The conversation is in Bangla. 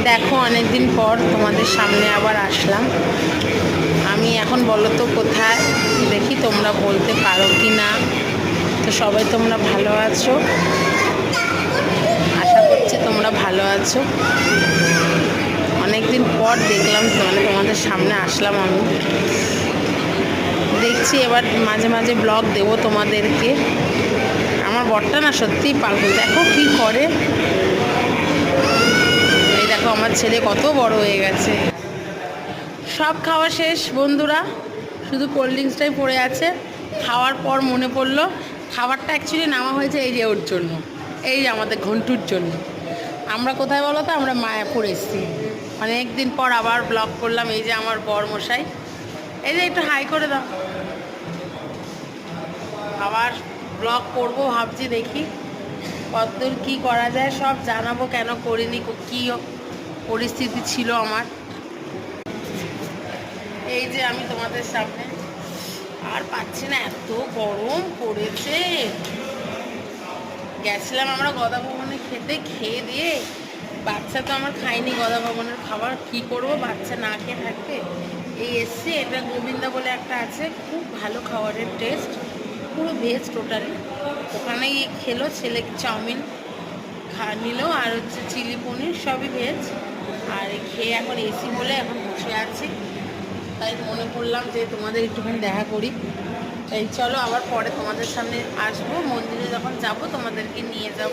দেখো অনেকদিন পর তোমাদের সামনে আবার আসলাম। আমি এখন বলো তো কোথায়, দেখি তোমরা বলতে পারো কি না। তো সবাই তোমরা ভালো আছো, আশা করছি তোমরা ভালো আছো। অনেকদিন পর দেখলাম, তোমাদের সামনে আসলাম। আমি দেখছি এবার মাঝে মাঝে ব্লগ দেবো তোমাদেরকে। আমার বরটা না সত্যিই পাগল, দেখো কি করে। এই দেখো আমার ছেলে কত বড় হয়ে গেছে। সব খাওয়া শেষ বন্ধুরা, শুধু কোল্ড ড্রিঙ্কসটাই পড়ে আছে। খাওয়ার পর মনে পড়লো খাবারটা অ্যাকচুয়ালি নামা হয়েছে এই যে ওর জন্য, এই যে আমাদের ঘন্টুর জন্য। আমরা কোথায় বলো তো, আমরা মায়াপুর এসেছি। অনেক দিন পর আবার ব্লগ করলাম। এই যে আমার বর মশাই, এই যে একটু হাই করে দাও। আবার ব্লগ করবো ভাবছি, দেখি কতদূর কী করা যায়, সব জানাবো কেন করিনি, কী পরিস্থিতি ছিল আমার। এই যে আমি তোমাদের সামনে আর পাচ্ছি না, এত গরম পড়েছে। গেছিলাম আমরা গদা ভবনে খেতে, খেয়ে দিয়ে বাচ্চা তো আমার খাইনি গদা ভবনের খাবার, কি করব, বাচ্চা না খেয়ে থাকবে। এই এসছে, এটা গোবিন্দা বলে একটা আছে, খুব ভালো খাবারের টেস্ট, পুরো ভেজ টোটালি। ওখানেই খেলো, ছেলে চাউমিন নিল আর হচ্ছে চিলি পনির, সবই ভেজ। আর খেয়ে এখন এসি বলে এখন বসে আছি। তাই মনে করলাম যে তোমাদের একটুখানি দেখা করি। এই চলো আবার পরে তোমাদের সামনে আসবো, মন্দিরে যখন যাব তোমাদেরকে নিয়ে যাব।